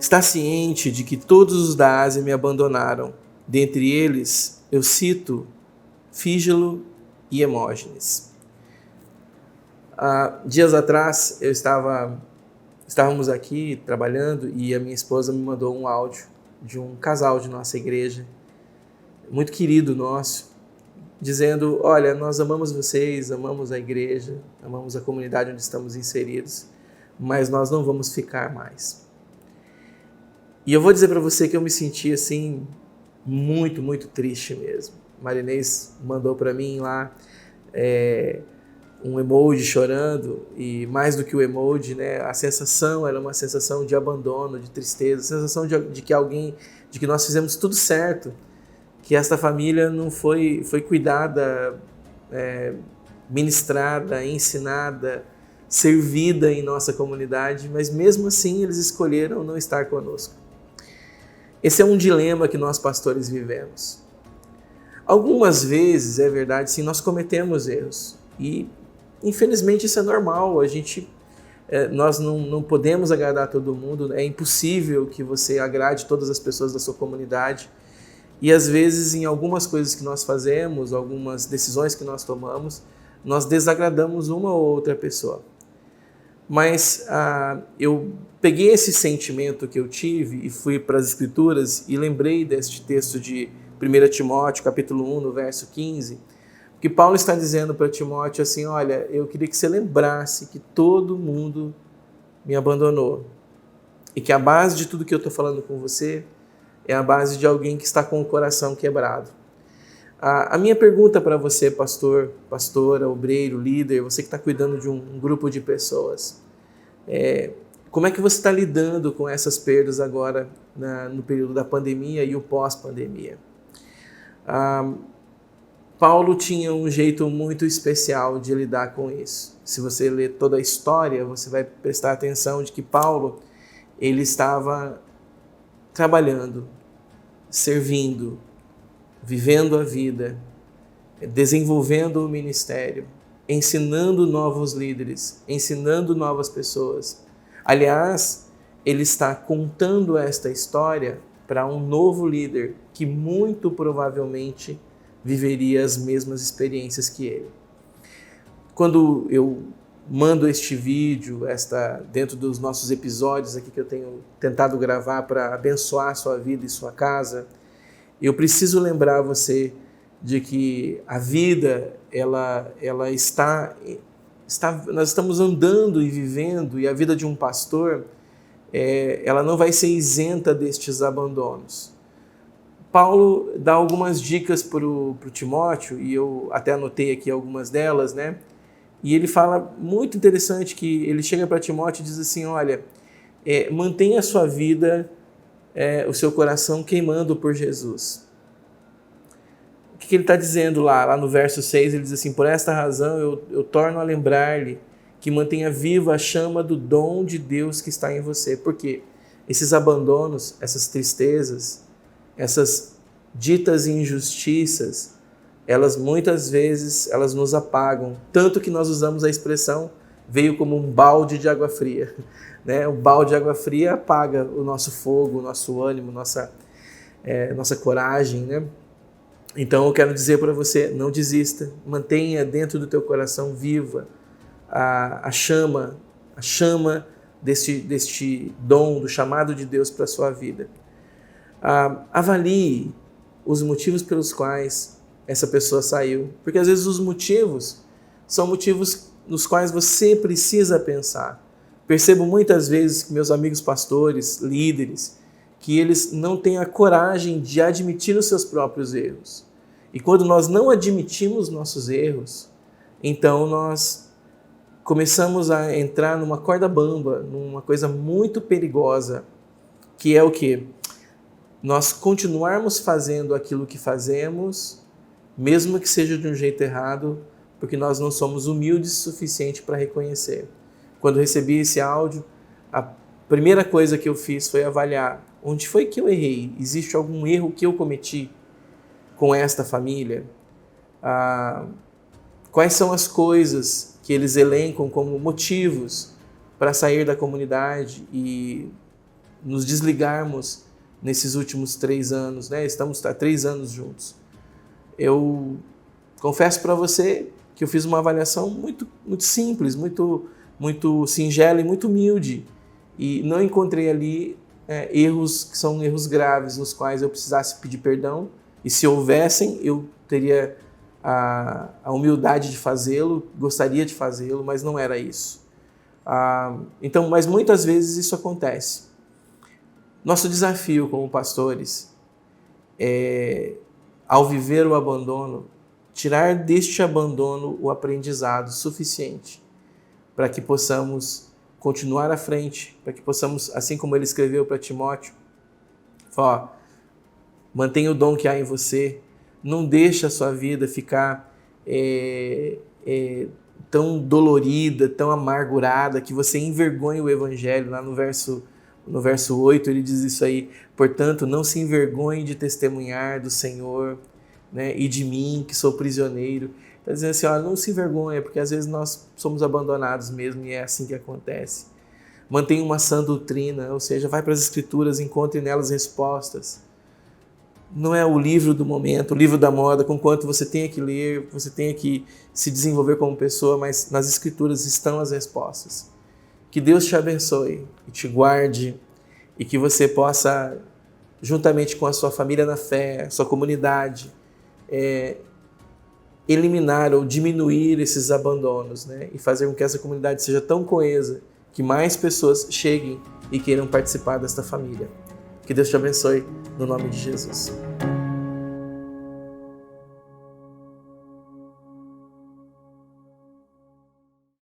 está ciente de que todos os da Ásia me abandonaram. Dentre eles, eu cito Fígelo e Hermógenes. Dias atrás, estávamos aqui trabalhando e a minha esposa me mandou um áudio de um casal de nossa igreja, muito querido nosso, dizendo: olha, nós amamos vocês, amamos a igreja, amamos a comunidade onde estamos inseridos, mas nós não vamos ficar mais. E eu vou dizer para você que eu me senti assim, muito, muito triste mesmo. Marinês mandou para mim lá um emoji chorando, e mais do que o emoji, né, a sensação era uma sensação de abandono, de tristeza, a sensação de que nós fizemos tudo certo, que esta família não foi cuidada, ministrada, ensinada, servida em nossa comunidade, mas mesmo assim eles escolheram não estar conosco. Esse é um dilema que nós pastores vivemos. Algumas vezes, é verdade, sim, nós cometemos erros e infelizmente isso é normal. Nós não podemos agradar todo mundo, é impossível que você agrade todas as pessoas da sua comunidade. E às vezes, em algumas coisas que nós fazemos, algumas decisões que nós tomamos, nós desagradamos uma ou outra pessoa. Mas eu peguei esse sentimento que eu tive e fui para as Escrituras e lembrei deste texto de 1 Timóteo, capítulo 1, no verso 15, que Paulo está dizendo para Timóteo assim: olha, eu queria que você lembrasse que todo mundo me abandonou e que a base de tudo que eu estou falando com você é a base de alguém que está com o coração quebrado. A minha pergunta para você, pastor, pastora, obreiro, líder, você que está cuidando de um grupo de pessoas, como é que você está lidando com essas perdas agora no período da pandemia e o pós-pandemia? Paulo tinha um jeito muito especial de lidar com isso. Se você ler toda a história, você vai prestar atenção de que Paulo, ele estava trabalhando, servindo, vivendo a vida, desenvolvendo o ministério, ensinando novos líderes, ensinando novas pessoas. Aliás, ele está contando esta história para um novo líder que muito provavelmente viveria as mesmas experiências que ele. Quando eu mando este vídeo, dentro dos nossos episódios aqui que eu tenho tentado gravar para abençoar a sua vida e sua casa, eu preciso lembrar você de que a vida, nós estamos andando e vivendo, e a vida de um pastor, ela não vai ser isenta destes abandonos. Paulo dá algumas dicas para o Timóteo, e eu até anotei aqui algumas delas, né? E ele fala muito interessante, que ele chega para Timóteo e diz assim: olha, mantenha a sua vida, o seu coração queimando por Jesus. O que ele está dizendo lá no verso 6? Ele diz assim: por esta razão eu torno a lembrar-lhe que mantenha viva a chama do dom de Deus que está em você. Porque esses abandonos, essas tristezas, essas ditas injustiças, elas muitas vezes nos apagam, tanto que nós usamos a expressão veio como um balde de água fria, né? O balde de água fria apaga o nosso fogo, o nosso ânimo, nossa coragem, né? Então eu quero dizer para você: não desista, mantenha dentro do teu coração viva a chama deste dom, do chamado de Deus para a sua vida. Avalie os motivos pelos quais essa pessoa saiu, porque às vezes os motivos são motivos nos quais você precisa pensar. Percebo muitas vezes que meus amigos pastores, líderes, que eles não têm a coragem de admitir os seus próprios erros. E quando nós não admitimos nossos erros, então nós começamos a entrar numa corda bamba, numa coisa muito perigosa, que é o quê? Nós continuarmos fazendo aquilo que fazemos, mesmo que seja de um jeito errado, porque nós não somos humildes o suficiente para reconhecer. Quando recebi esse áudio, a primeira coisa que eu fiz foi avaliar: onde foi que eu errei? Existe algum erro que eu cometi com esta família? Quais são as coisas que eles elencam como motivos para sair da comunidade? E nos desligarmos nesses últimos 3 anos, né? Estamos há 3 anos juntos. Eu confesso para você que eu fiz uma avaliação muito simples, muito singela e muito humilde, e não encontrei ali erros que são erros graves nos quais eu precisasse pedir perdão, e se houvessem eu teria a humildade de fazê-lo, gostaria de fazê-lo, mas não era isso. Então, mas muitas vezes isso acontece. Nosso desafio como pastores é, ao viver o abandono, tirar deste abandono o aprendizado suficiente para que possamos continuar à frente, para que possamos, assim como ele escreveu para Timóteo, mantenha o dom que há em você, não deixe a sua vida ficar tão dolorida, tão amargurada, que você envergonhe o evangelho. Lá no verso 8 ele diz isso aí: portanto, não se envergonhe de testemunhar do Senhor, né, e de mim, que sou prisioneiro. Está dizendo assim, não se envergonha, porque às vezes nós somos abandonados mesmo, e é assim que acontece. Mantenha uma sã doutrina, ou seja, vai para as Escrituras, encontre nelas respostas. Não é o livro do momento, o livro da moda, com quanto você tenha que ler, você tenha que se desenvolver como pessoa, mas nas Escrituras estão as respostas. Que Deus te abençoe e te guarde, e que você possa, juntamente com a sua família na fé, sua comunidade, eliminar ou diminuir esses abandonos, né? E fazer com que essa comunidade seja tão coesa que mais pessoas cheguem e queiram participar desta família. Que Deus te abençoe, no nome de Jesus.